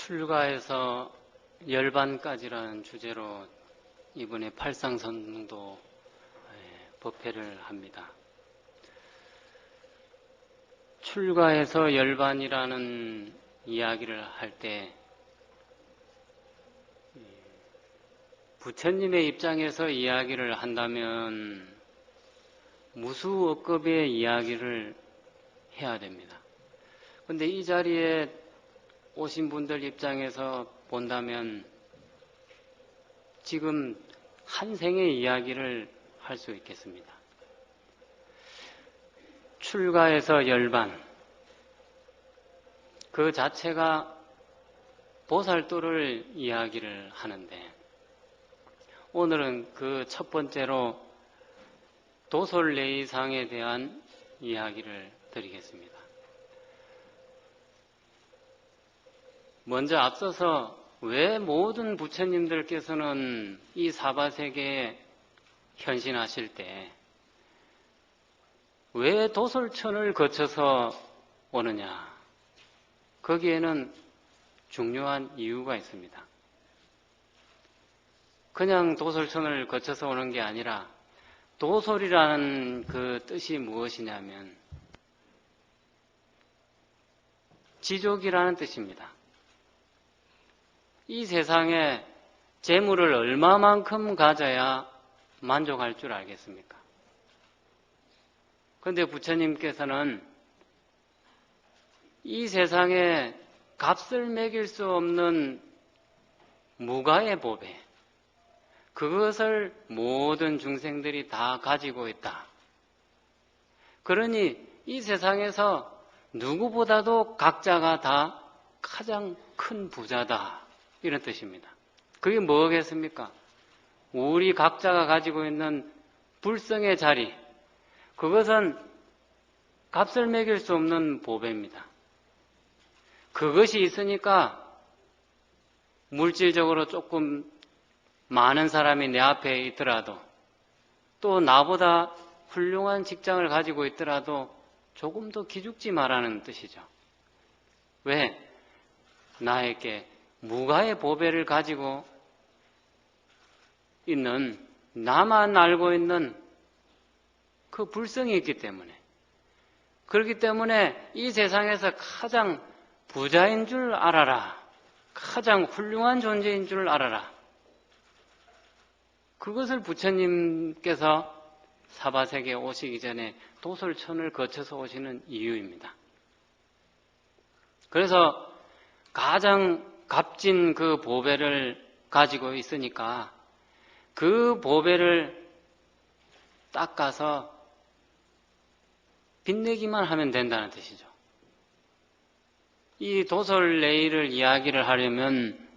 출가에서 열반까지라는 주제로 이번에 팔상선도 법회를 합니다. 출가에서 열반이라는 이야기를 할 때 부처님의 입장에서 이야기를 한다면 무수억급의 이야기를 해야 됩니다. 그런데 이 자리에 오신 분들 입장에서 본다면 지금 한 생의 이야기를 할 수 있겠습니다. 출가에서 열반, 그 자체가 보살도를 이야기를 하는데 오늘은 그 첫 번째로 도솔레이상에 대한 이야기를 드리겠습니다. 먼저 앞서서 왜 모든 부처님들께서는 이 사바세계에 현신하실 때 왜 도솔천을 거쳐서 오느냐? 거기에는 중요한 이유가 있습니다. 그냥 도솔천을 거쳐서 오는 게 아니라 도솔이라는 그 뜻이 무엇이냐면 지족이라는 뜻입니다. 이 세상에 재물을 얼마만큼 가져야 만족할 줄 알겠습니까? 그런데 부처님께서는 이 세상에 값을 매길 수 없는 무가의 보배, 그것을 모든 중생들이 다 가지고 있다. 그러니 이 세상에서 누구보다도 각자가 다 가장 큰 부자다. 이런 뜻입니다. 그게 뭐겠습니까? 우리 각자가 가지고 있는 불성의 자리, 그것은 값을 매길 수 없는 보배입니다. 그것이 있으니까 물질적으로 조금 많은 사람이 내 앞에 있더라도 또 나보다 훌륭한 직장을 가지고 있더라도 조금 더 기죽지 말라는 뜻이죠. 왜? 나에게 무가의 보배를 가지고 있는, 나만 알고 있는 그 불성이 있기 때문에, 그렇기 때문에 이 세상에서 가장 부자인 줄 알아라. 가장 훌륭한 존재인 줄 알아라. 그것을 부처님께서 사바세계에 오시기 전에 도솔천을 거쳐서 오시는 이유입니다. 그래서 가장 값진 그 보배를 가지고 있으니까 그 보배를 닦아서 빛내기만 하면 된다는 뜻이죠. 이 도솔레이를 이야기를 하려면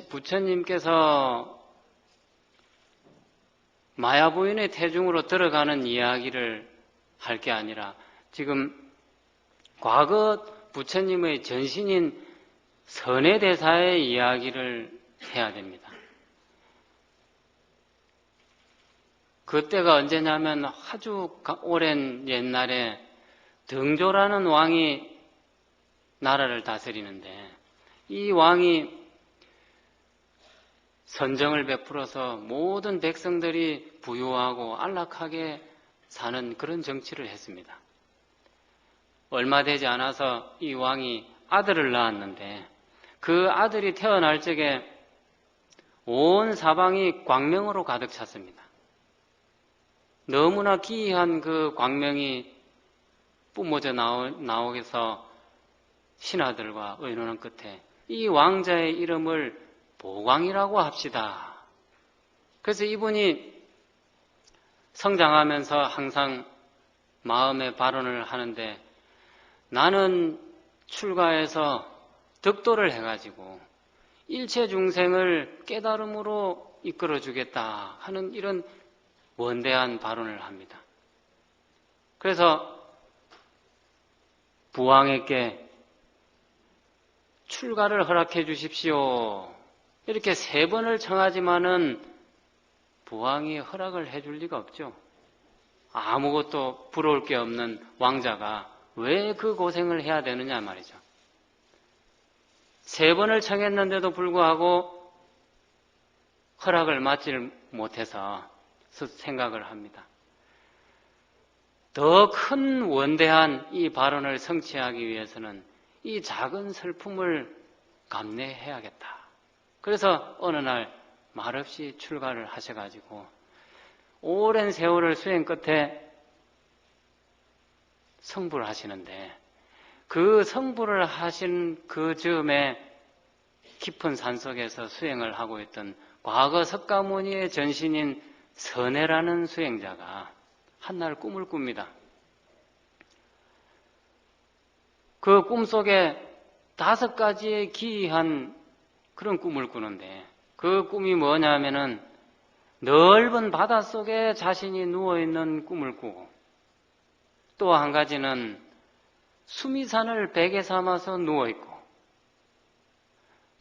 부처님께서 마야부인의 태중으로 들어가는 이야기를 할 게 아니라 지금 과거 부처님의 전신인 선해대사의 이야기를 해야 됩니다. 그때가 언제냐면 아주 오랜 옛날에 등조라는 왕이 나라를 다스리는데 이 왕이 선정을 베풀어서 모든 백성들이 부유하고 안락하게 사는 그런 정치를 했습니다. 얼마 되지 않아서 이 왕이 아들을 낳았는데 그 아들이 태어날 적에 온 사방이 광명으로 가득 찼습니다. 너무나 기이한 그 광명이 뿜어져 나오게서 신하들과 의논한 끝에 이 왕자의 이름을 보광이라고 합시다. 그래서 이분이 성장하면서 항상 마음의 발언을 하는데 나는 출가해서 덕도를 해가지고 일체 중생을 깨달음으로 이끌어주겠다 하는 이런 원대한 발언을 합니다. 그래서 부왕에게 출가를 허락해 주십시오. 이렇게 3번을 청하지만은 부왕이 허락을 해줄 리가 없죠. 아무것도 부러울 게 없는 왕자가 왜 그 고생을 해야 되느냐 말이죠. 3번을 청했는데도 불구하고 허락을 받지를 못해서 생각을 합니다. 더 큰 원대한 이 발언을 성취하기 위해서는 이 작은 슬픔을 감내해야겠다. 그래서 어느 날 말없이 출가를 하셔가지고 오랜 세월을 수행 끝에 성불을 하시는데, 그 성불을 하신 그 즈음에 깊은 산속에서 수행을 하고 있던 과거 석가모니의 전신인 선해라는 수행자가 한날 꿈을 꿉니다. 그 꿈속에 5가지의 기이한 그런 꿈을 꾸는데, 그 꿈이 뭐냐면은 넓은 바닷속에 자신이 누워있는 꿈을 꾸고, 또 한 가지는 수미산을 베개 삼아서 누워있고,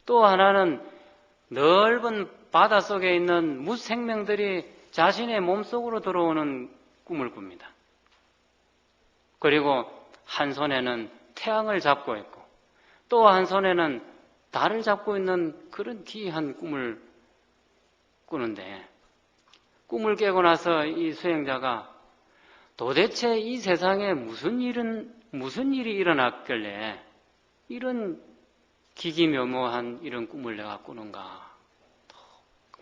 또 하나는 넓은 바닷속에 있는 무생명들이 자신의 몸속으로 들어오는 꿈을 꿉니다. 그리고 한 손에는 태양을 잡고 있고, 또 한 손에는 달을 잡고 있는 그런 기이한 꿈을 꾸는데, 꿈을 깨고 나서 이 수행자가 도대체 이 세상에 무슨 일이 일어났길래 이런 기기묘묘한 이런 꿈을 내가 꾸는가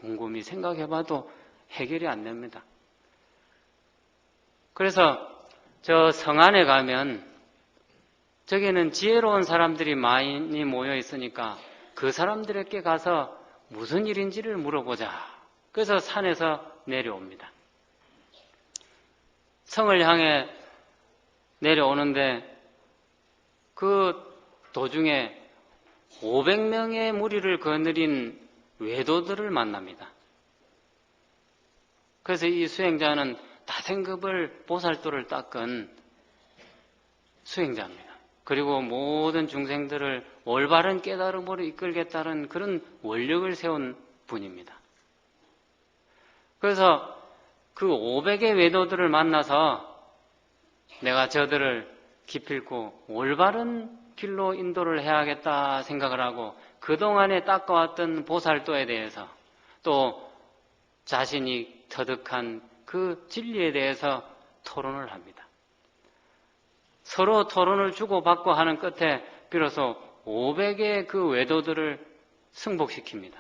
곰곰이 생각해봐도 해결이 안 됩니다. 그래서 저 성안에 가면 저기는 지혜로운 사람들이 많이 모여 있으니까 그 사람들에게 가서 무슨 일인지를 물어보자. 그래서 산에서 내려옵니다. 성을 향해 내려오는데 그 도중에 500명의 무리를 거느린 외도들을 만납니다. 그래서 이 수행자는 다생급을 보살도를 닦은 수행자입니다. 그리고 모든 중생들을 올바른 깨달음으로 이끌겠다는 그런 원력을 세운 분입니다. 그래서 그 500의 외도들을 만나서 내가 저들을 기필코 올바른 길로 인도를 해야겠다 생각을 하고, 그동안에 닦아왔던 보살도에 대해서 또 자신이 터득한 그 진리에 대해서 토론을 합니다. 서로 토론을 주고받고 하는 끝에 비로소 500의 그 외도들을 승복시킵니다.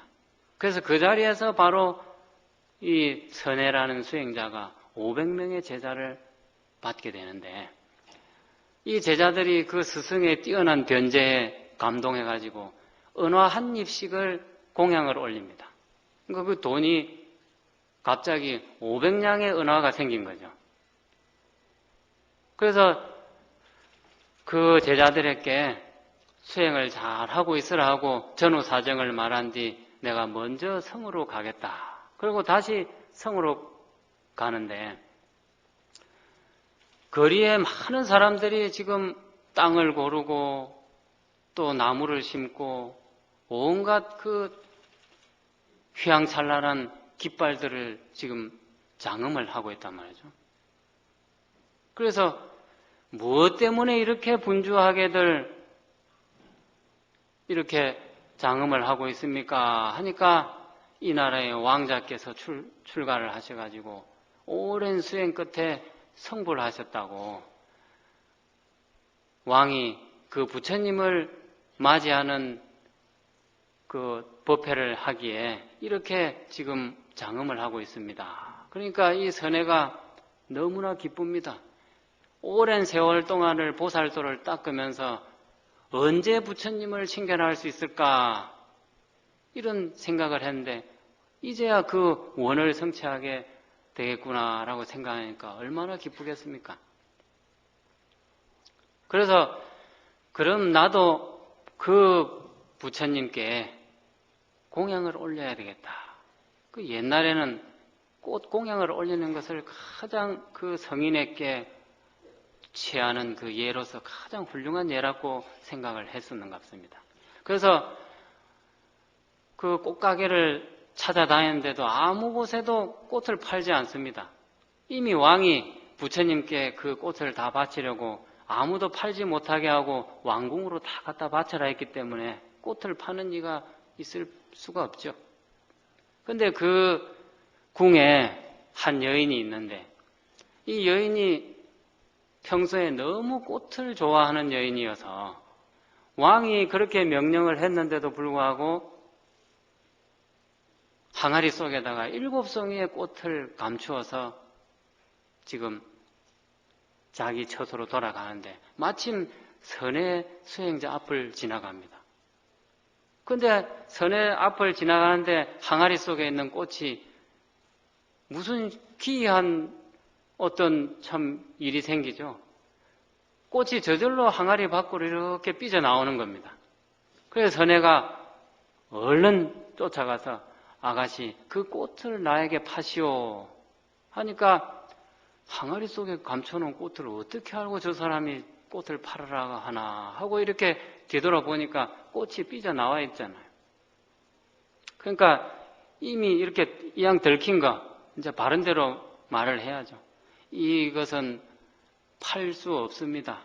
그래서 그 자리에서 바로 이 선해라는 수행자가 500명의 제자를 받게 되는데, 이 제자들이 그 스승의 뛰어난 변제에 감동해가지고 은화 한 입씩을 공양을 올립니다. 그러니까 그 돈이 갑자기 500냥의 은화가 생긴 거죠. 그래서 그 제자들에게 수행을 잘 하고 있으라 하고 전후 사정을 말한 뒤 내가 먼저 성으로 가겠다. 그리고 다시 성으로 가는데, 거리에 많은 사람들이 지금 땅을 고르고 또 나무를 심고 온갖 그 휘황찬란한 깃발들을 지금 장음을 하고 있단 말이죠. 그래서 무엇 때문에 이렇게 분주하게들 이렇게 장음을 하고 있습니까? 하니까 이 나라의 왕자께서 출가를 하셔가지고 오랜 수행 끝에 성불을 하셨다고, 왕이 그 부처님을 맞이하는 그 법회를 하기에 이렇게 지금 장음을 하고 있습니다. 그러니까 이 선해가 너무나 기쁩니다. 오랜 세월 동안을 보살도를 닦으면서 언제 부처님을 칭견할 수 있을까, 이런 생각을 했는데 이제야 그 원을 성취하게 되겠구나라고 생각하니까 얼마나 기쁘겠습니까? 그래서 그럼 나도 그 부처님께 공양을 올려야 되겠다. 그 옛날에는 꽃 공양을 올리는 것을 가장 그 성인에게 취하는 그 예로서 가장 훌륭한 예라고 생각을 했었는 것 같습니다. 그래서 그 꽃가게를 찾아다녔는데도 아무 곳에도 꽃을 팔지 않습니다. 이미 왕이 부처님께 그 꽃을 다 바치려고 아무도 팔지 못하게 하고 왕궁으로 다 갖다 바쳐라 했기 때문에 꽃을 파는 이가 있을 수가 없죠. 근데 그 궁에 한 여인이 있는데 이 여인이 평소에 너무 꽃을 좋아하는 여인이어서 왕이 그렇게 명령을 했는데도 불구하고 항아리 속에다가 7송이의 꽃을 감추어서 지금 자기 처소로 돌아가는데 마침 선의 수행자 앞을 지나갑니다. 근데 선의 앞을 지나가는데 항아리 속에 있는 꽃이 무슨 기이한 어떤 참 일이 생기죠. 꽃이 저절로 항아리 밖으로 이렇게 삐져나오는 겁니다. 그래서 선혜가 얼른 쫓아가서 아가씨 그 꽃을 나에게 파시오 하니까 항아리 속에 감춰놓은 꽃을 어떻게 알고 저 사람이 꽃을 팔으라 하나 하고 이렇게 뒤돌아보니까 꽃이 삐져나와 있잖아요. 그러니까 이미 이렇게 이왕 들킨 거 이제 바른 대로 말을 해야죠. 이것은 팔 수 없습니다.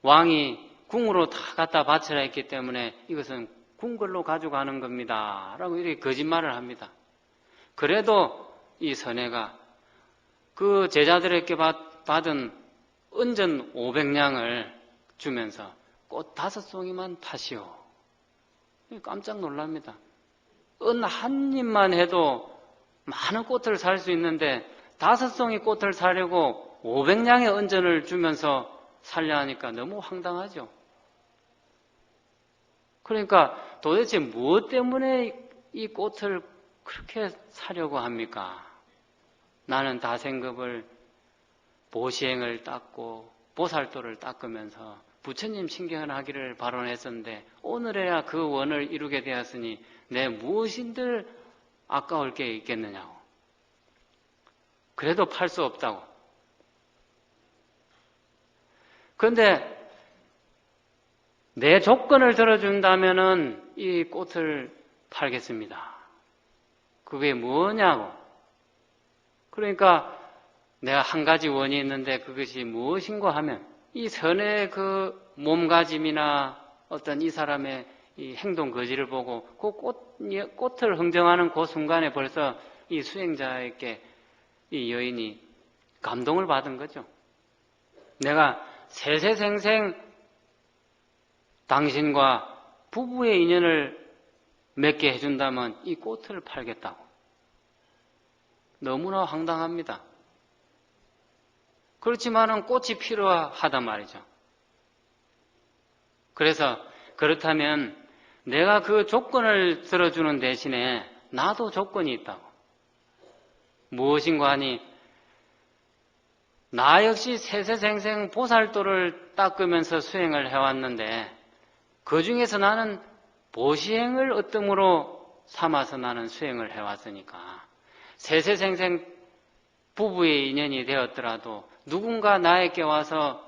왕이 궁으로 다 갖다 바치라 했기 때문에 이것은 궁궐로 가져가는 겁니다. 라고 이렇게 거짓말을 합니다. 그래도 이 선혜가 그 제자들에게 받은 은전 500냥을 주면서 꽃 5송이만 파시오. 깜짝 놀랍니다. 은 한 입만 해도 많은 꽃을 살 수 있는데 5송이 꽃을 사려고 500냥의 은전을 주면서 살려 하니까 너무 황당하죠. 그러니까 도대체 무엇 때문에 이 꽃을 그렇게 사려고 합니까? 나는 다생급을 보시행을 닦고 보살도를 닦으면서 부처님 신경을 하기를 발언했었는데 오늘에야 그 원을 이루게 되었으니 내 무엇인들 아까울 게 있겠느냐고. 그래도 팔 수 없다고. 그런데 내 조건을 들어준다면은 이 꽃을 팔겠습니다. 그게 뭐냐고. 그러니까 내가 한 가지 원이 있는데 그것이 무엇인가 하면 이 선의 그 몸가짐이나 어떤 이 사람의 이 행동 거지를 보고 그 꽃을 흥정하는 그 순간에 벌써 이 수행자에게 이 여인이 감동을 받은 거죠. 내가 세세생생 당신과 부부의 인연을 맺게 해준다면 이 꽃을 팔겠다고. 너무나 황당합니다. 그렇지만은 꽃이 필요하단 말이죠. 그래서 그렇다면 내가 그 조건을 들어주는 대신에 나도 조건이 있다고. 무엇인가 하니 나 역시 세세생생 보살도를 닦으면서 수행을 해왔는데 그 중에서 나는 보시행을 어뜸으로 삼아서 나는 수행을 해왔으니까 세세생생 부부의 인연이 되었더라도 누군가 나에게 와서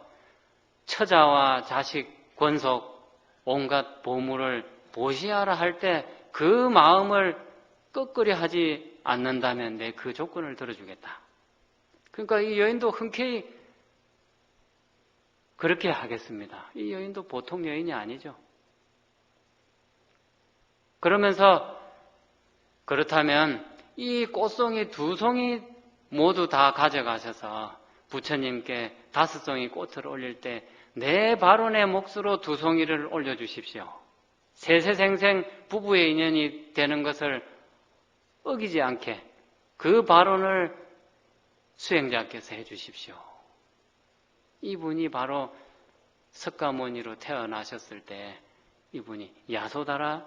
처자와 자식, 권속, 온갖 보물을 보시하라 할 때 그 마음을 끄끄려 하지 않는다면 내 그 조건을 들어주겠다. 그러니까 이 여인도 흔쾌히 그렇게 하겠습니다. 이 여인도 보통 여인이 아니죠. 그러면서 그렇다면 이 꽃송이 2송이 모두 다 가져가셔서 부처님께 5송이 꽃을 올릴 때 내 발언의 몫으로 2송이를 올려주십시오. 세세생생 부부의 인연이 되는 것을 어기지 않게 그 발언을 수행자께서 해주십시오. 이분이 바로 석가모니로 태어나셨을 때 이분이 야소다라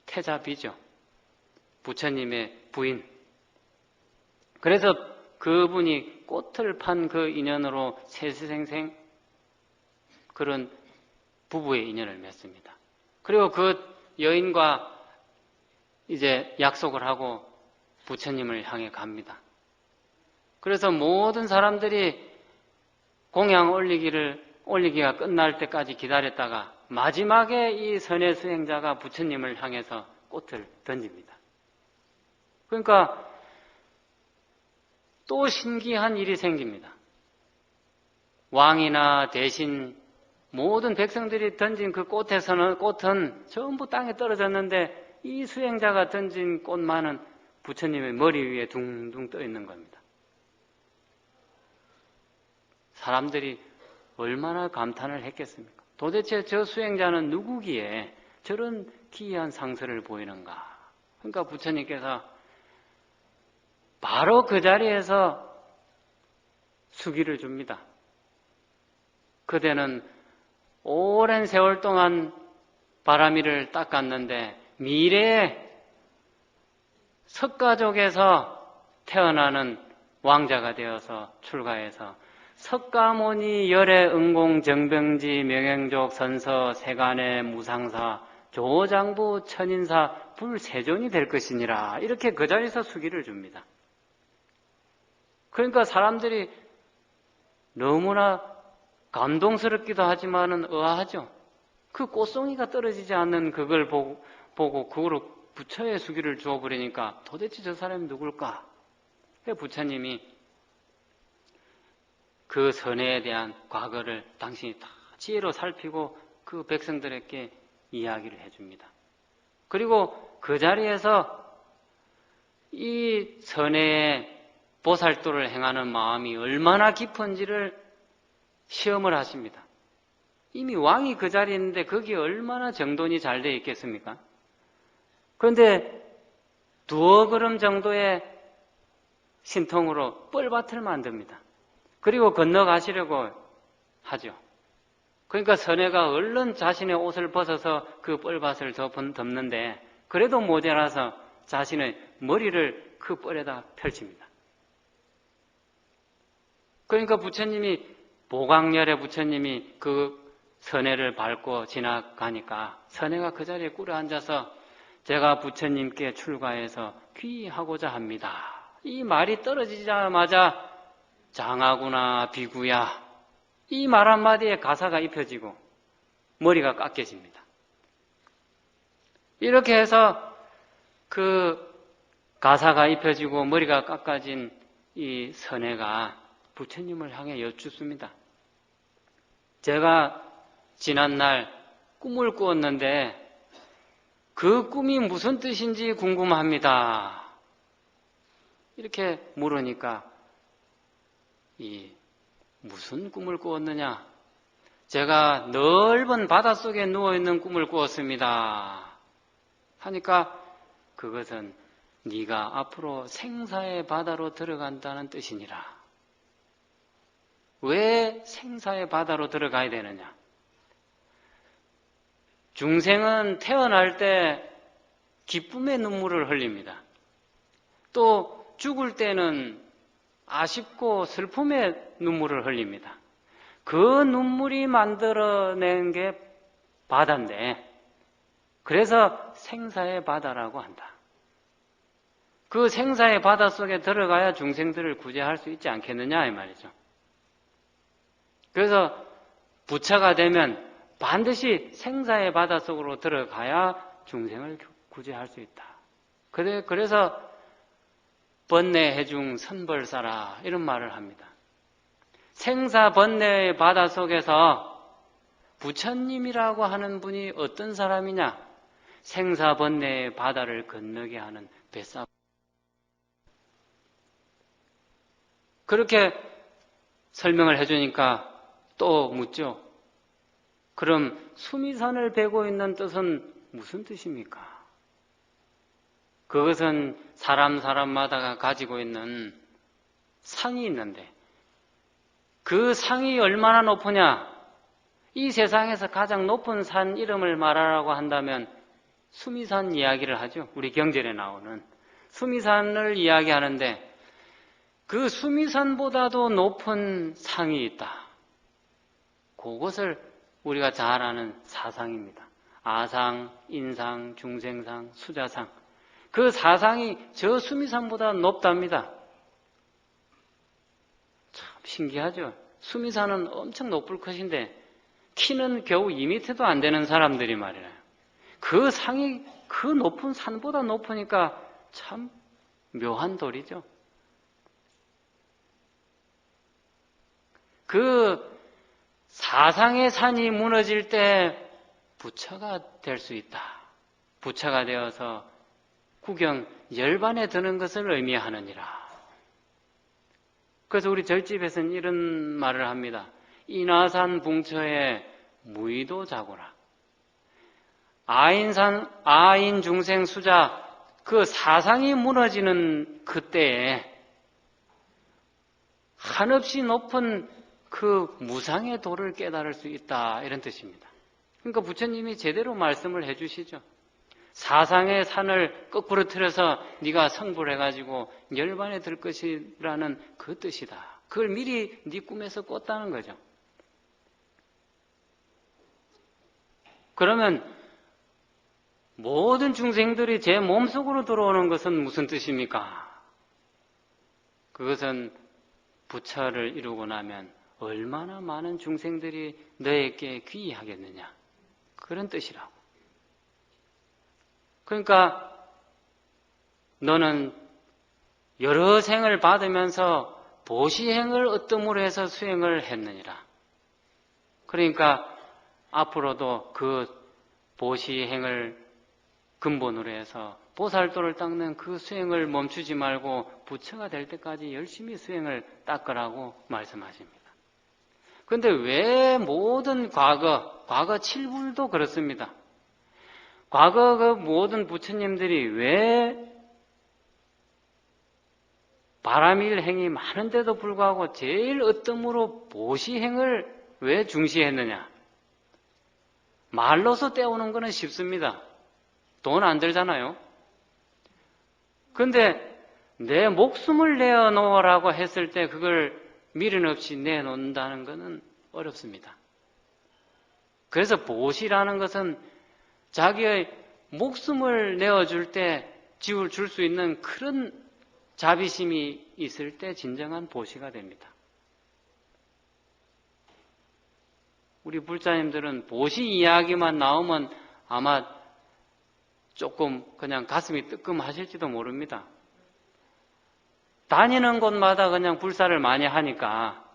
태자비죠. 부처님의 부인. 그래서 그분이 꽃을 판 그 인연으로 세세생생 그런 부부의 인연을 맺습니다. 그리고 그 여인과 이제 약속을 하고 부처님을 향해 갑니다. 그래서 모든 사람들이 공양 올리기가 끝날 때까지 기다렸다가 마지막에 이 선의 수행자가 부처님을 향해서 꽃을 던집니다. 그러니까 또 신기한 일이 생깁니다. 왕이나 대신 모든 백성들이 던진 그 꽃은 전부 땅에 떨어졌는데 이 수행자가 던진 꽃만은 부처님의 머리 위에 둥둥 떠 있는 겁니다. 사람들이 얼마나 감탄을 했겠습니까? 도대체 저 수행자는 누구기에 저런 기이한 상세를 보이는가? 그러니까 부처님께서 바로 그 자리에서 수기를 줍니다. 그대는 오랜 세월 동안 바람이를 닦았는데 미래에 석가족에서 태어나는 왕자가 되어서 출가해서 석가모니 열애 응공 정병지 명행족 선서 세간의 무상사 조장부 천인사 불세존이 될 것이니라. 이렇게 그 자리에서 수기를 줍니다. 그러니까 사람들이 너무나 감동스럽기도 하지만은 의아하죠. 그 꽃송이가 떨어지지 않는 그걸 보고 그거로 부처의 수기를 주어버리니까 도대체 저 사람이 누굴까? 부처님이 그 선해에 대한 과거를 당신이 다 지혜로 살피고 그 백성들에게 이야기를 해줍니다. 그리고 그 자리에서 이 선해의 보살도를 행하는 마음이 얼마나 깊은지를 시험을 하십니다. 이미 왕이 그 자리에 있는데 거기에 얼마나 정돈이 잘 되어 있겠습니까? 그런데 2억 걸음 정도의 신통으로 뻘밭을 만듭니다. 그리고 건너가시려고 하죠. 그러니까 선해가 얼른 자신의 옷을 벗어서 그 뻘밭을 덮는데 그래도 모자라서 자신의 머리를 그 뻘에다 펼칩니다. 그러니까 부처님이 보강열의 부처님이 그 선해를 밟고 지나가니까 선해가 그 자리에 꿇어 앉아서 제가 부처님께 출가해서 귀하고자 합니다. 이 말이 떨어지자마자 장하구나 비구야 이 말 한마디에 가사가 입혀지고 머리가 깎여집니다. 이렇게 해서 그 가사가 입혀지고 머리가 깎아진 이 선해가 부처님을 향해 여쭙습니다. 제가 지난날 꿈을 꾸었는데 그 꿈이 무슨 뜻인지 궁금합니다. 이렇게 물으니까 무슨 꿈을 꾸었느냐? 제가 넓은 바닷속에 누워있는 꿈을 꾸었습니다. 하니까 그것은 네가 앞으로 생사의 바다로 들어간다는 뜻이니라. 왜 생사의 바다로 들어가야 되느냐? 중생은 태어날 때 기쁨의 눈물을 흘립니다. 또 죽을 때는 아쉽고 슬픔의 눈물을 흘립니다. 그 눈물이 만들어낸 게 바다인데 그래서 생사의 바다라고 한다. 그 생사의 바다 속에 들어가야 중생들을 구제할 수 있지 않겠느냐 이 말이죠. 그래서 부처가 되면 반드시 생사의 바다 속으로 들어가야 중생을 구제할 수 있다. 그래서 번뇌해중 선벌사라 이런 말을 합니다. 생사 번뇌의 바다 속에서 부처님이라고 하는 분이 어떤 사람이냐? 생사 번뇌의 바다를 건너게 하는 뱃사. 그렇게 설명을 해주니까 또 묻죠. 그럼 수미산을 베고 있는 뜻은 무슨 뜻입니까? 그것은 사람마다가 가지고 있는 상이 있는데 그 상이 얼마나 높으냐? 이 세상에서 가장 높은 산 이름을 말하라고 한다면 수미산 이야기를 하죠. 우리 경전에 나오는 수미산을 이야기하는데 그 수미산보다도 높은 상이 있다. 그것을 우리가 잘 아는 사상입니다. 아상, 인상, 중생상, 수자상. 그 사상이 저 수미산보다 높답니다. 참 신기하죠. 수미산은 엄청 높을 것인데 키는 겨우 2m도 안 되는 사람들이 말이에요. 그 상이 그 높은 산보다 높으니까 참 묘한 도리죠. 그 사상의 산이 무너질 때 부처가 될 수 있다. 부처가 되어서 구경 열반에 드는 것을 의미하느니라. 그래서 우리 절집에서는 이런 말을 합니다. 인하산 붕처에 무의도 자고라. 아인 중생 수자, 그 사상이 무너지는 그때에 한없이 높은 그 무상의 도를 깨달을 수 있다, 이런 뜻입니다. 그러니까 부처님이 제대로 말씀을 해주시죠. 사상의 산을 거꾸로 틀어서 네가 성불해가지고 열반에 들 것이라는 그 뜻이다. 그걸 미리 네 꿈에서 꿨다는 거죠. 그러면 모든 중생들이 제 몸속으로 들어오는 것은 무슨 뜻입니까? 그것은 부처를 이루고 나면 얼마나 많은 중생들이 너에게 귀의하겠느냐, 그런 뜻이라고. 그러니까 너는 여러 생을 받으면서 보시행을 어떠므로 해서 수행을 했느니라. 그러니까 앞으로도 그 보시행을 근본으로 해서 보살도를 닦는 그 수행을 멈추지 말고 부처가 될 때까지 열심히 수행을 닦으라고 말씀하십니다. 그런데 왜 모든 과거 칠불도 그렇습니다. 과거 그 모든 부처님들이 왜 바람일 행이 많은데도 불구하고 제일 어뜸으로 보시행을 왜 중시했느냐? 말로서 떼오는 거는 쉽습니다. 돈 안 들잖아요. 그런데 내 목숨을 내어놓으라고 했을 때 그걸 미련 없이 내놓는다는 것은 어렵습니다. 그래서 보시라는 것은 자기의 목숨을 내어줄 때 지울 줄 수 있는 그런 자비심이 있을 때 진정한 보시가 됩니다. 우리 불자님들은 보시 이야기만 나오면 아마 조금 그냥 가슴이 뜨끔하실지도 모릅니다. 다니는 곳마다 그냥 불사를 많이 하니까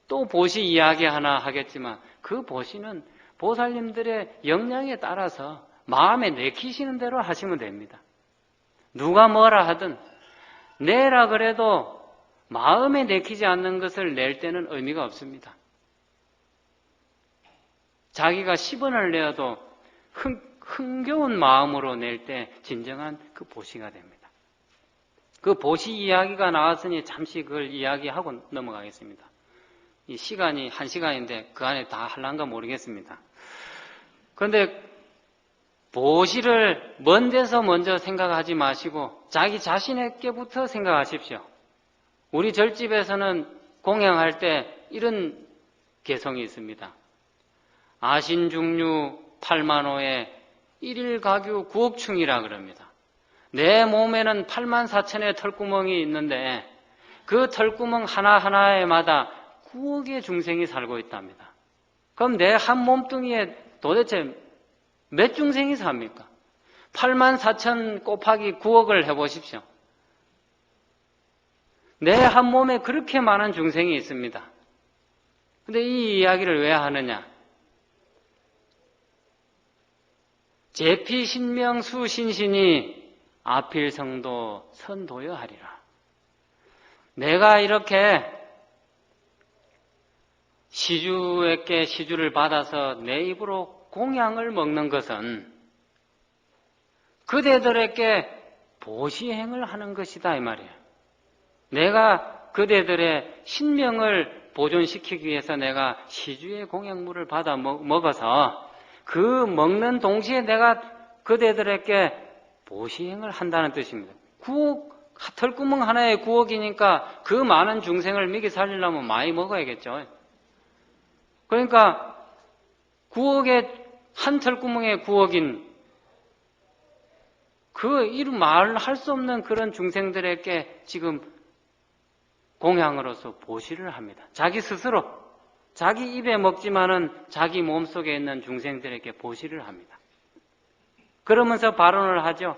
또 보시 이야기 하나 하겠지만 그 보시는 보살님들의 역량에 따라서 마음에 내키시는 대로 하시면 됩니다. 누가 뭐라 하든 내라 그래도 마음에 내키지 않는 것을 낼 때는 의미가 없습니다. 자기가 10원을 내어도 흥겨운 마음으로 낼 때 진정한 그 보시가 됩니다. 그 보시 이야기가 나왔으니 잠시 그걸 이야기하고 넘어가겠습니다. 이 시간이 1시간인데 그 안에 다 할란가 모르겠습니다. 그런데 보시를 먼 데서 먼저 생각하지 마시고 자기 자신에게부터 생각하십시오. 우리 절집에서는 공양할 때 이런 개성이 있습니다. 아신중류 8만호에 1일 가규 9억충이라 그럽니다. 내 몸에는 8만 4천의 털구멍이 있는데 그 털구멍 하나하나에마다 9억의 중생이 살고 있답니다. 그럼 내 한 몸뚱이에 도대체 몇 중생이 삽니까? 8만 4천 곱하기 9억을 해보십시오. 내 한 몸에 그렇게 많은 중생이 있습니다. 근데 이 이야기를 왜 하느냐? 제피신명수 신신이 아필성도 선도여 하리라. 내가 이렇게 시주에게 시주를 받아서 내 입으로 공양을 먹는 것은 그대들에게 보시행을 하는 것이다 이 말이에요. 내가 그대들의 신명을 보존시키기 위해서 내가 시주의 공양물을 받아 먹어서 그 먹는 동시에 내가 그대들에게 보시행을 한다는 뜻입니다. 9억, 털구멍 하나에 9억이니까 그 많은 중생을 먹이 살리려면 많이 먹어야겠죠. 그러니까 9억에 한 털구멍에 9억인 그 이름 말할 수 없는 그런 중생들에게 지금 공양으로서 보시를 합니다. 자기 스스로 자기 입에 먹지만은 자기 몸속에 있는 중생들에게 보시를 합니다. 그러면서 발언을 하죠.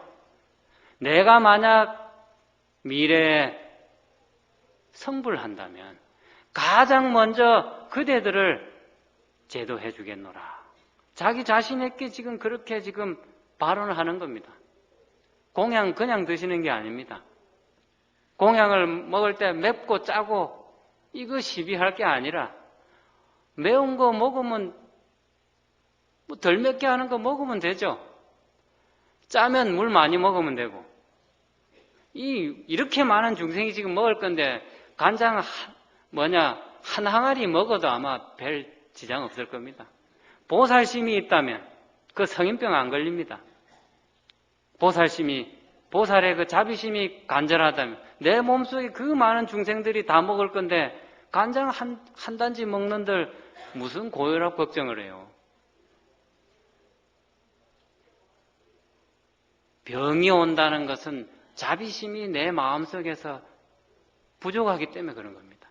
내가 만약 미래에 성불한다면 가장 먼저 그대들을 제도해 주겠노라. 자기 자신에게 지금 그렇게 지금 발언을 하는 겁니다. 공양 그냥 드시는 게 아닙니다. 공양을 먹을 때 맵고 짜고 이거 시비할 게 아니라 매운 거 먹으면 뭐 덜 맵게 하는 거 먹으면 되죠. 짜면 물 많이 먹으면 되고. 이렇게 많은 중생이 지금 먹을 건데 간장 한 항아리 먹어도 아마 별 지장 없을 겁니다. 보살심이 있다면 그 성인병 안 걸립니다. 보살의 그 자비심이 간절하다면 내 몸속에 그 많은 중생들이 다 먹을 건데 간장 한 단지 먹는들 무슨 고혈압 걱정을 해요. 병이 온다는 것은 자비심이 내 마음속에서 부족하기 때문에 그런 겁니다.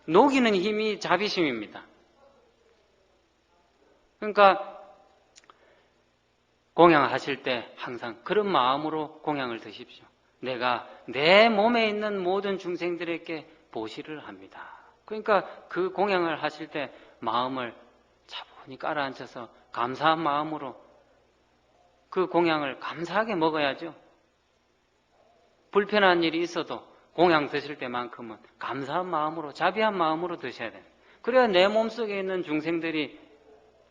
녹이는 힘이 자비심입니다. 그러니까 공양하실 때 항상 그런 마음으로 공양을 드십시오. 내가 내 몸에 있는 모든 중생들에게 보시를 합니다. 그러니까 그 공양을 하실 때 마음을 차분히 깔아앉혀서 감사한 마음으로 그 공양을 감사하게 먹어야죠. 불편한 일이 있어도 공양 드실 때만큼은 감사한 마음으로, 자비한 마음으로 드셔야 됩니다. 그래야 내 몸속에 있는 중생들이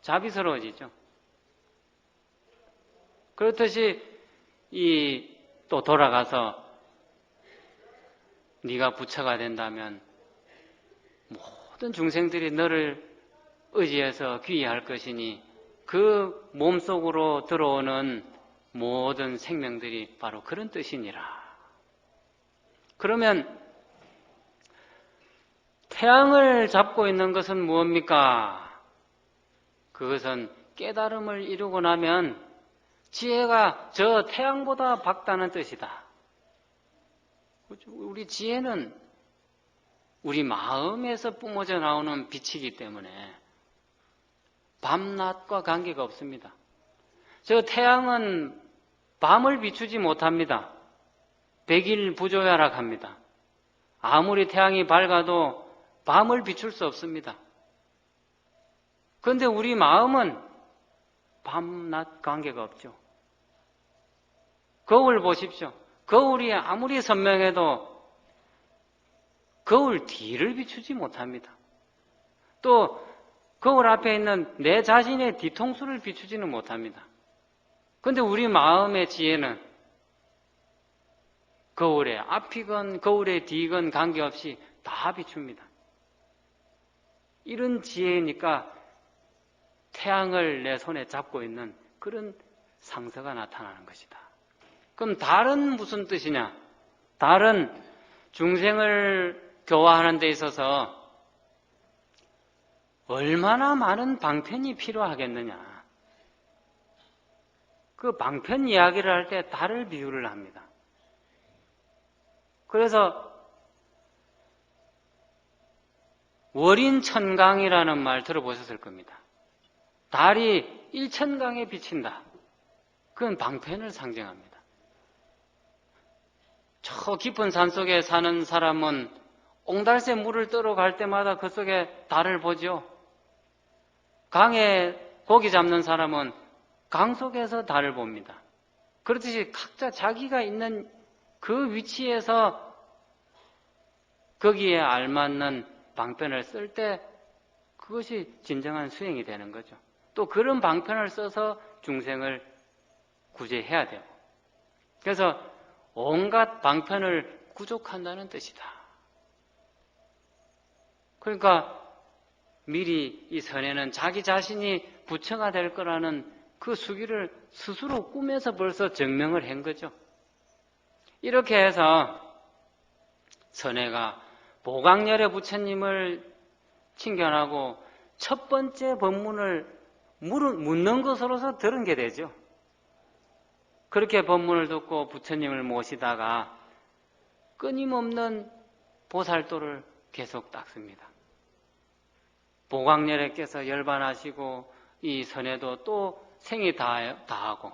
자비스러워지죠. 그렇듯이 또 돌아가서 네가 부처가 된다면 모든 중생들이 너를 의지해서 귀의할 것이니 그 몸속으로 들어오는 모든 생명들이 바로 그런 뜻이니라. 그러면 태양을 잡고 있는 것은 무엇입니까? 그것은 깨달음을 이루고 나면 지혜가 저 태양보다 밝다는 뜻이다. 우리 지혜는 우리 마음에서 뿜어져 나오는 빛이기 때문에 밤낮과 관계가 없습니다. 저 태양은 밤을 비추지 못합니다. 백일부조야락합니다. 아무리 태양이 밝아도 밤을 비출 수 없습니다. 그런데 우리 마음은 밤낮 관계가 없죠. 거울 보십시오. 거울이 아무리 선명해도 거울 뒤를 비추지 못합니다. 또 거울 앞에 있는 내 자신의 뒤통수를 비추지는 못합니다. 그런데 우리 마음의 지혜는 거울의 앞이건 거울의 뒤건 관계없이 다 비춥니다. 이런 지혜니까 태양을 내 손에 잡고 있는 그런 상서가 나타나는 것이다. 그럼 달은 무슨 뜻이냐? 달은 중생을 교화하는 데 있어서 얼마나 많은 방편이 필요하겠느냐. 그 방편 이야기를 할 때 달을 비유를 합니다. 그래서 월인천강이라는 말 들어보셨을 겁니다. 달이 일천강에 비친다. 그건 방편을 상징합니다. 저 깊은 산속에 사는 사람은 옹달새 물을 뜨러 갈 때마다 그 속에 달을 보죠. 강에 고기 잡는 사람은 강 속에서 달을 봅니다. 그렇듯이 각자 자기가 있는 그 위치에서 거기에 알맞는 방편을 쓸 때 그것이 진정한 수행이 되는 거죠. 또 그런 방편을 써서 중생을 구제해야 되고, 그래서 온갖 방편을 구족한다는 뜻이다. 그러니까 미리 이 선에는 자기 자신이 부처가 될 거라는 그 수기를 스스로 꿈에서 벌써 증명을 한 거죠. 이렇게 해서 선해가 보강열의 부처님을 칭견하고 첫 번째 법문을 묻는 것으로서 들은 게 되죠. 그렇게 법문을 듣고 부처님을 모시다가 끊임없는 보살도를 계속 닦습니다. 보광열애께서 열반하시고 이 선에도 또 생이 다하고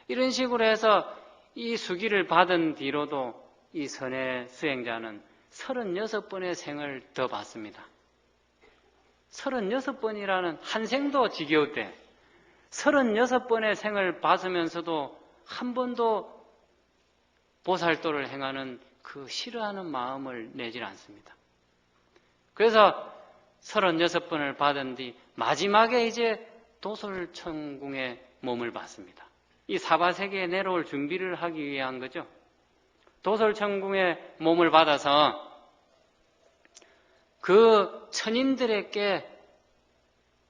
이런 식으로 해서 이 수기를 받은 뒤로도 이 선의 수행자는 36번의 생을 더 받습니다. 36번이라는 한 생도 지겨울 때 36번의 생을 받으면서도 한 번도 보살도를 행하는 그 싫어하는 마음을 내질 않습니다. 그래서 36번을 받은 뒤 마지막에 이제 도솔천궁에 몸을 받습니다. 이 사바세계에 내려올 준비를 하기 위한 거죠. 도솔천궁에 몸을 받아서 그 천인들에게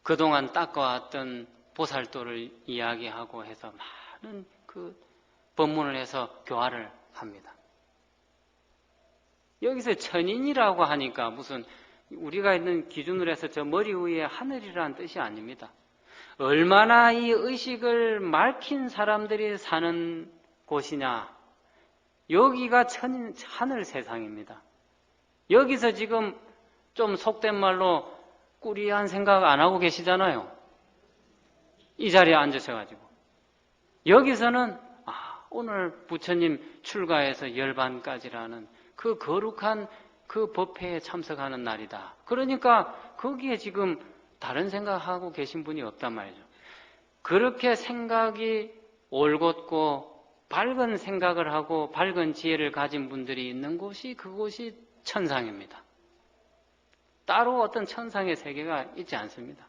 그동안 닦아왔던 보살도를 이야기하고 해서 많은 그 법문을 해서 교화를 합니다. 여기서 천인이라고 하니까 무슨 우리가 있는 기준으로 해서 저 머리 위에 하늘이라는 뜻이 아닙니다. 얼마나 이 의식을 맑힌 사람들이 사는 곳이냐. 여기가 하늘 세상입니다. 여기서 지금 좀 속된 말로 꾸리한 생각 안 하고 계시잖아요. 이 자리에 앉으셔가지고. 여기서는 오늘 부처님 출가해서 열반까지라는 그 거룩한 그 법회에 참석하는 날이다. 그러니까 거기에 지금 다른 생각하고 계신 분이 없단 말이죠. 그렇게 생각이 올곧고 밝은 생각을 하고 밝은 지혜를 가진 분들이 있는 곳이 그곳이 천상입니다. 따로 어떤 천상의 세계가 있지 않습니다.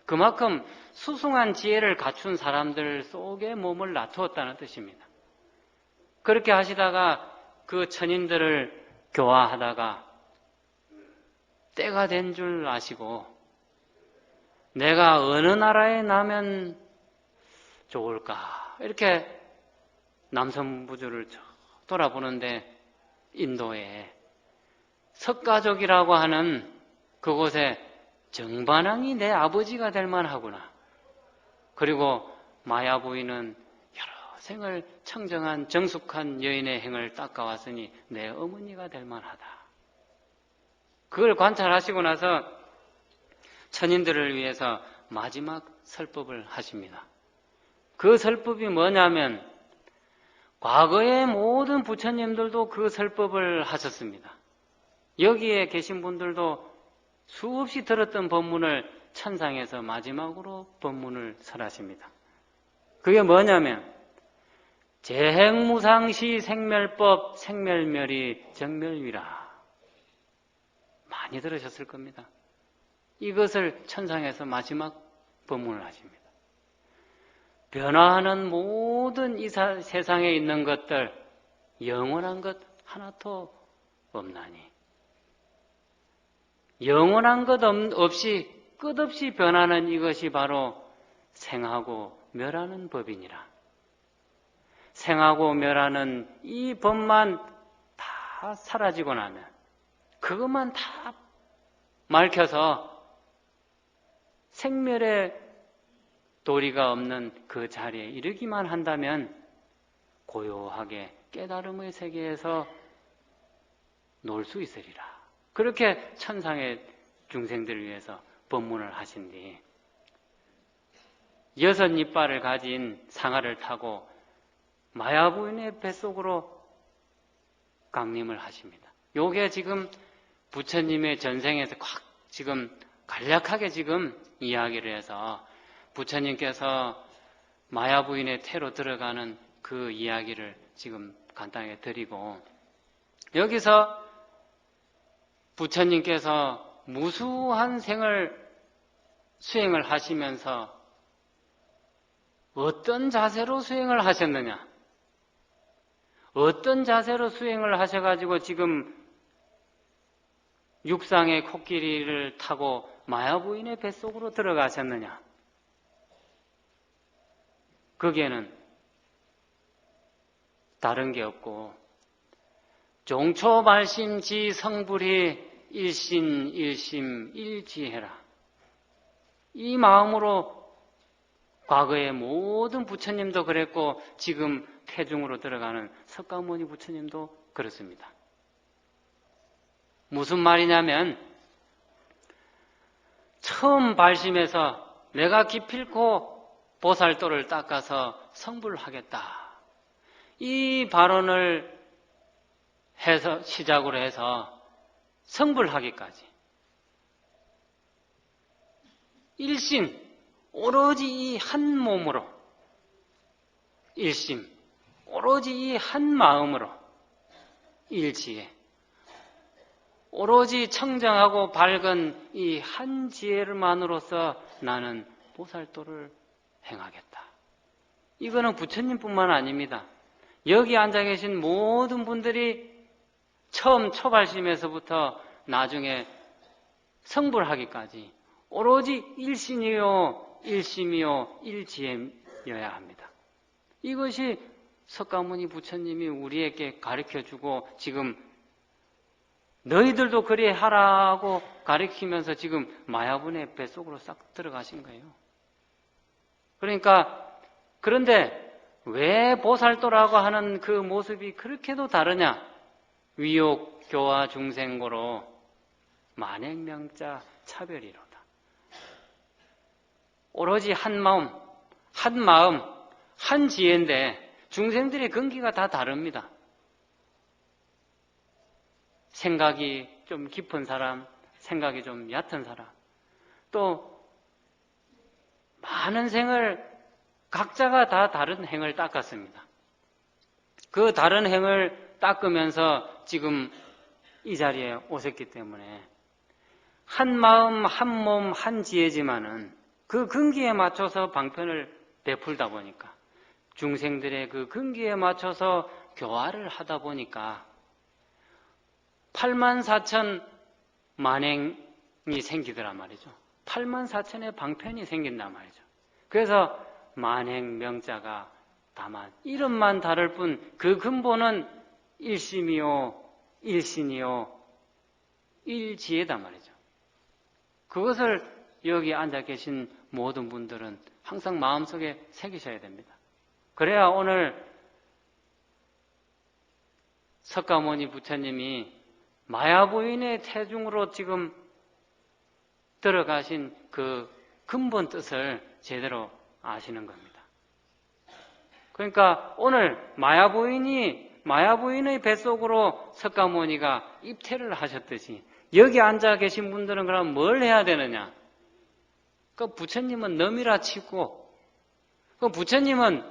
그만큼 수승한 지혜를 갖춘 사람들 속에 몸을 놔두었다는 뜻입니다. 그렇게 하시다가 그 천인들을 교화하다가 때가 된 줄 아시고 내가 어느 나라에 나면 좋을까 이렇게 남선부주를 돌아보는데 인도에 석가족이라고 하는 그곳에 정반왕이 내 아버지가 될 만하구나. 그리고 마야 부인은 여러 생을 청정한 정숙한 여인의 행을 닦아왔으니 내 어머니가 될 만하다. 그걸 관찰하시고 나서 천인들을 위해서 마지막 설법을 하십니다. 그 설법이 뭐냐면 과거의 모든 부처님들도 그 설법을 하셨습니다. 여기에 계신 분들도 수없이 들었던 법문을 천상에서 마지막으로 법문을 설하십니다. 그게 뭐냐면 재행무상시 생멸법 생멸멸이 정멸위라. 많이 들으셨을 겁니다. 이것을 천상에서 마지막 법문을 하십니다. 변화하는 모든 이 세상에 있는 것들 영원한 것 하나도 없나니 영원한 것 없이 끝없이 변하는 이것이 바로 생하고 멸하는 법이니라. 생하고 멸하는 이 법만 다 사라지고 나면 그것만 다 맑혀서 생멸의 도리가 없는 그 자리에 이르기만 한다면 고요하게 깨달음의 세계에서 놀 수 있으리라. 그렇게 천상의 중생들을 위해서 법문을 하신 뒤 6 이빨을 가진 상아를 타고 마야부인의 뱃속으로 강림을 하십니다. 요게 지금 부처님의 전생에서 확 지금 간략하게 지금 이야기를 해서 부처님께서 마야부인의 태로 들어가는 그 이야기를 지금 간단하게 드리고 여기서 부처님께서 무수한 생을 수행을 하시면서 어떤 자세로 수행을 하셨느냐? 어떤 자세로 수행을 하셔가지고 지금 육상의 코끼리를 타고 마야부인의 뱃속으로 들어가셨느냐? 거기에는 다른 게 없고 종초발심지 성불이 일신 일지해라. 이 마음으로 과거의 모든 부처님도 그랬고 지금 태중으로 들어가는 석가모니 부처님도 그렇습니다. 무슨 말이냐면 처음 발심해서 내가 기필코 보살도를 닦아서 성불하겠다. 이 발언을 해서 시작으로 해서 성불하기까지 일신, 오로지 이 한 몸으로, 일심, 오로지 이 한 마음으로, 일지혜, 오로지 청정하고 밝은 이 한 지혜만으로서 나는 보살도를 행하겠다. 이거는 부처님뿐만 아닙니다. 여기 앉아 계신 모든 분들이 처음 초발심에서부터 나중에 성불하기까지 오로지 일신이요, 일심이요, 일지혜여야 합니다. 이것이 석가모니 부처님이 우리에게 가르쳐주고 지금 너희들도 그리 하라고 가르치면서 지금 마야분의 뱃속으로 싹 들어가신 거예요. 그러니까 그런데 왜 보살도라고 하는 그 모습이 그렇게도 다르냐? 위욕, 교화, 중생고로 만행명자 차별이로다. 오로지 한 마음, 한 지혜인데 중생들의 근기가 다 다릅니다. 생각이 좀 깊은 사람, 생각이 좀 얕은 사람, 또 많은 생을 각자가 다 다른 행을 닦았습니다. 그 다른 행을 닦으면서 지금 이 자리에 오셨기 때문에 한 마음, 한 몸, 한 지혜지만은 그 근기에 맞춰서 방편을 베풀다 보니까 중생들의 그 근기에 맞춰서 교화를 하다 보니까 84,000 만행이 생기더란 말이죠. 84,000의 방편이 생긴단 말이죠. 그래서 만행명자가 다만 이름만 다를 뿐 그 근본은 일심이요, 일신이요, 일지혜단 말이죠. 그것을 여기 앉아 계신 모든 분들은 항상 마음속에 새기셔야 됩니다. 그래야 오늘 석가모니 부처님이 마야부인의 태중으로 지금 들어가신 그 근본 뜻을 제대로 아시는 겁니다. 그러니까 오늘 마야부인의 뱃속으로 석가모니가 입퇴를 하셨듯이 여기 앉아 계신 분들은 그럼 뭘 해야 되느냐? 그 부처님은 넘이라 치고 그 부처님은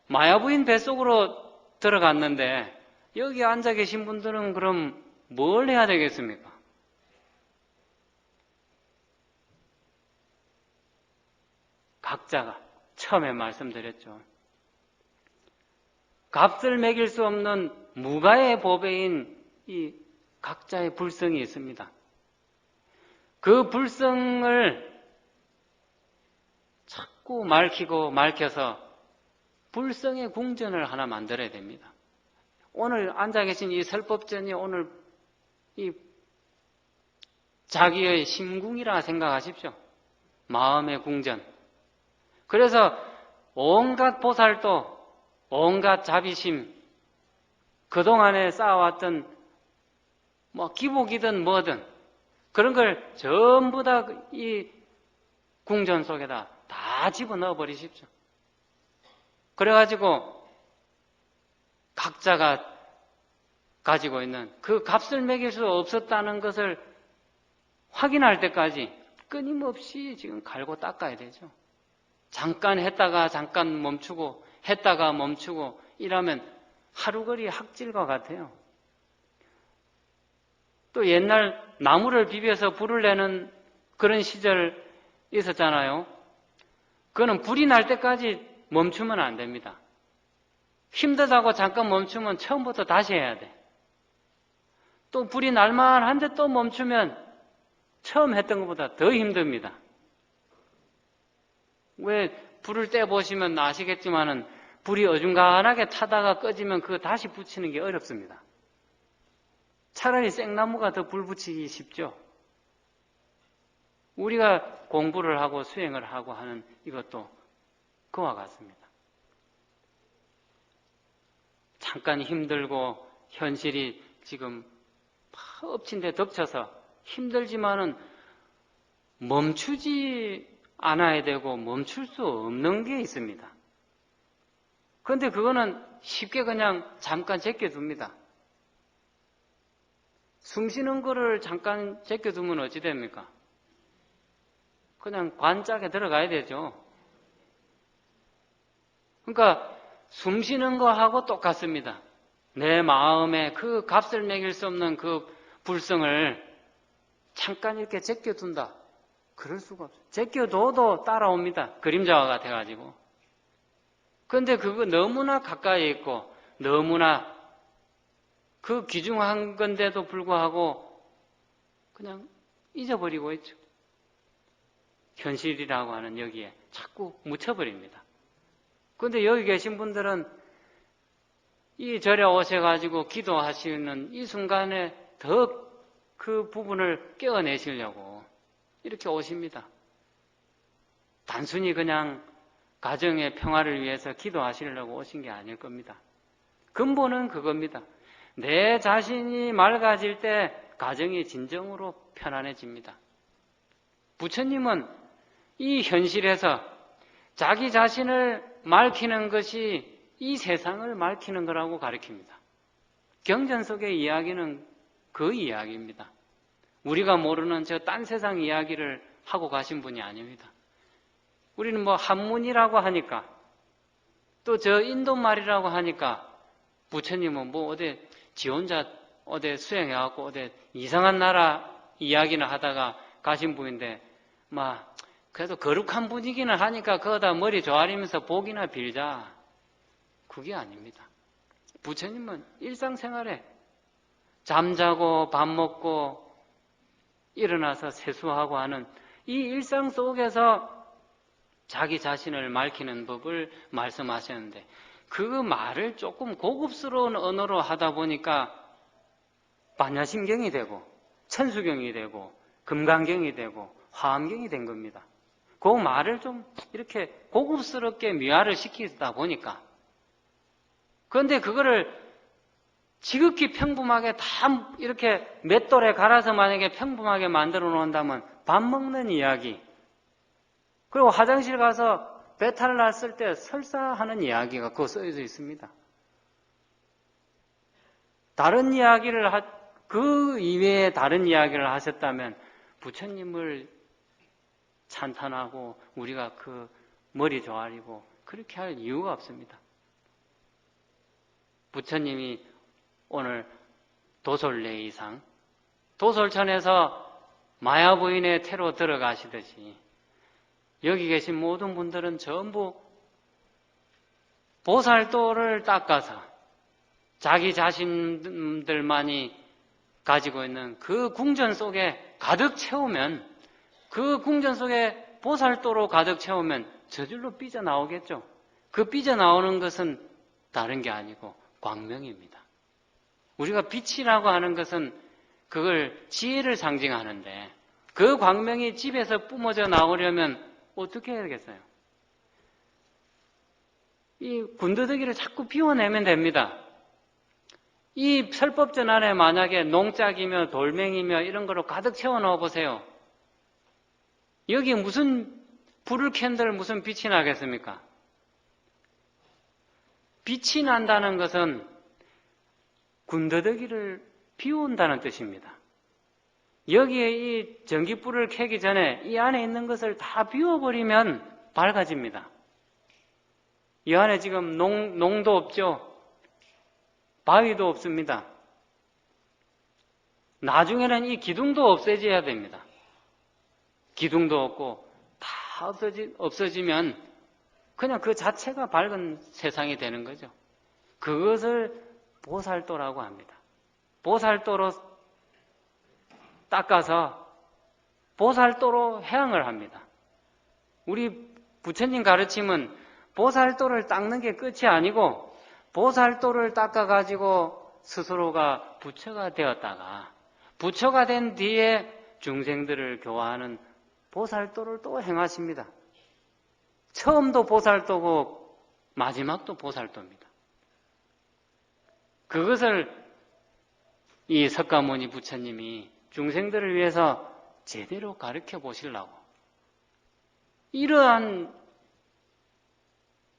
마야부인 뱃속으로 들어갔는데 여기 앉아 계신 분들은 그럼 뭘 해야 되겠습니까? 각자가 처음에 말씀드렸죠. 값을 매길 수 없는 무가의 보배인 이 각자의 불성이 있습니다. 그 불성을 자꾸 말켜서 불성의 궁전을 하나 만들어야 됩니다. 오늘 앉아 계신 이 설법전이 오늘 이 자기의 심궁이라 생각하십시오. 마음의 궁전. 그래서 온갖 보살도, 온갖 자비심, 그동안에 쌓아왔던 기복이든 뭐든 그런 걸 전부 다 이 궁전 속에다 다 집어넣어 버리십시오. 그래가지고 각자가 가지고 있는 그 값을 매길 수 없었다는 것을 확인할 때까지 끊임없이 지금 갈고 닦아야 되죠. 잠깐 했다가 잠깐 멈추고 했다가 멈추고 이러면 하루거리 학질과 같아요. 또 옛날 나무를 비벼서 불을 내는 그런 시절 있었잖아요. 그거는 불이 날 때까지 멈추면 안 됩니다. 힘들다고 잠깐 멈추면 처음부터 다시 해야 돼. 또 불이 날만한데 또 멈추면 처음 했던 것보다 더 힘듭니다. 왜 불을 떼보시면 아시겠지만은 불이 어중간하게 타다가 꺼지면 그거 다시 붙이는 게 어렵습니다. 차라리 생나무가 더 불 붙이기 쉽죠. 우리가 공부를 하고 수행을 하고 하는 이것도 그와 같습니다. 잠깐 힘들고 현실이 지금 엎친 데 덮쳐서 힘들지만은 멈추지 않아야 되고 멈출 수 없는 게 있습니다. 그런데 그거는 쉽게 그냥 잠깐 제껴둡니다. 숨 쉬는 거를 잠깐 제껴두면 어찌 됩니까? 그냥 관짝에 들어가야 되죠. 그러니까 숨 쉬는 거하고 똑같습니다. 내 마음에 그 값을 매길 수 없는 그 불성을 잠깐 이렇게 제껴둔다. 그럴 수가 없어요. 제껴둬도 따라옵니다. 그림자와 같아가지고. 그런데 그거 너무나 가까이 있고 너무나 그 귀중한 건데도 불구하고 그냥 잊어버리고 있죠. 현실이라고 하는 여기에 자꾸 묻혀버립니다. 그런데 여기 계신 분들은 이 절에 오셔가지고 기도하시는 이 순간에 더 그 부분을 깨어내시려고 이렇게 오십니다. 단순히 그냥 가정의 평화를 위해서 기도하시려고 오신 게 아닐 겁니다. 근본은 그겁니다. 내 자신이 맑아질 때 가정이 진정으로 편안해집니다. 부처님은 이 현실에서 자기 자신을 맑히는 것이 이 세상을 맑히는 거라고 가르칩니다. 경전 속의 이야기는 그 이야기입니다. 우리가 모르는 저 딴 세상 이야기를 하고 가신 분이 아닙니다. 우리는 뭐 한문이라고 하니까 또 저 인도말이라고 하니까 부처님은 뭐 어디 지 혼자 어디 수행해갖고 어디 이상한 나라 이야기나 하다가 가신 분인데 막 그래도 거룩한 분이기는 하니까 거기다 머리 조아리면서 복이나 빌자. 그게 아닙니다. 부처님은 일상생활에 잠자고 밥 먹고 일어나서 세수하고 하는 이 일상 속에서 자기 자신을 맑히는 법을 말씀하셨는데 그 말을 조금 고급스러운 언어로 하다 보니까 반야심경이 되고 천수경이 되고 금강경이 되고 화엄경이 된 겁니다. 그 말을 좀 이렇게 고급스럽게 미화를 시키다 보니까 그런데 그거를 지극히 평범하게 다 이렇게 맷돌에 갈아서 만약에 평범하게 만들어 놓는다면 밥 먹는 이야기 그리고 화장실 가서 배탈 났을 때 설사하는 이야기가 그거 써져 있습니다. 다른 이야기를 그 이외에 다른 이야기를 하셨다면 부처님을 찬탄하고 우리가 그 머리 조아리고 그렇게 할 이유가 없습니다. 부처님이 오늘 도솔례이상 도솔천에서 마야부인의 태로 들어가시듯이 여기 계신 모든 분들은 전부 보살도를 닦아서 자기 자신들만이 가지고 있는 그 궁전 속에 가득 채우면 그 궁전 속에 보살도로 가득 채우면 저절로 삐져나오겠죠. 그 삐져나오는 것은 다른 게 아니고 광명입니다. 우리가 빛이라고 하는 것은 그걸 지혜를 상징하는데 그 광명이 집에서 뿜어져 나오려면 어떻게 해야겠어요? 이 군더더기를 자꾸 비워내면 됩니다. 이 설법전 안에 만약에 농짝이며 돌멩이며 이런 거로 가득 채워 넣어 보세요. 여기 무슨 불을 켠들 무슨 빛이 나겠습니까? 빛이 난다는 것은 군더더기를 비운다는 뜻입니다. 여기에 이 전기불을 켜기 전에 이 안에 있는 것을 다 비워버리면 밝아집니다. 이 안에 지금 농도 없죠? 바위도 없습니다. 나중에는 이 기둥도 없애져야 됩니다. 기둥도 없고 다 없어지면 그냥 그 자체가 밝은 세상이 되는 거죠. 그것을 보살도라고 합니다. 보살도로 닦아서 보살도로 해양을 합니다. 우리 부처님 가르침은 보살도를 닦는 게 끝이 아니고 보살도를 닦아가지고 스스로가 부처가 되었다가 부처가 된 뒤에 중생들을 교화하는 보살도를 또 행하십니다. 처음도 보살도고 마지막도 보살도입니다. 그것을 이 석가모니 부처님이 중생들을 위해서 제대로 가르쳐 보시려고 이러한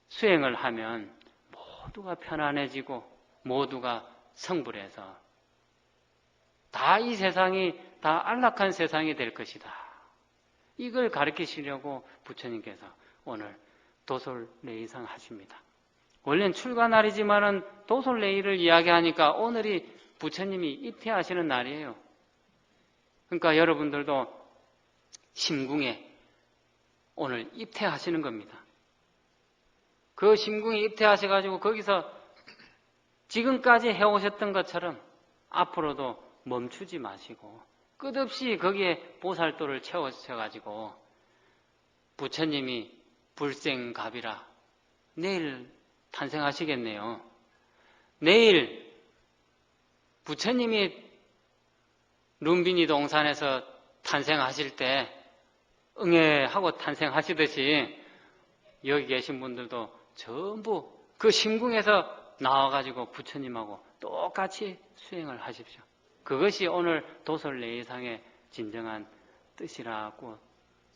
수행을 하면 모두가 편안해지고 모두가 성불해서 다 이 세상이 다 안락한 세상이 될 것이다. 이걸 가르치시려고 부처님께서 오늘 도솔레이상 하십니다. 원래는 출가날이지만은 도솔레이를 이야기하니까 오늘이 부처님이 입퇴하시는 날이에요. 그러니까 여러분들도 심궁에 오늘 입퇴하시는 겁니다. 그 심궁에 입퇴하셔가지고 거기서 지금까지 해오셨던 것처럼 앞으로도 멈추지 마시고 끝없이 거기에 보살도를 채우셔가지고 부처님이 불생갑이라 내일 탄생하시겠네요. 내일 부처님이 룸비니 동산에서 탄생하실 때 응애하고 탄생하시듯이 여기 계신 분들도 전부 그 심궁에서 나와가지고 부처님하고 똑같이 수행을 하십시오. 그것이 오늘 도솔레이상의 진정한 뜻이라고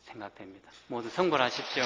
생각됩니다. 모두 성불하십시오.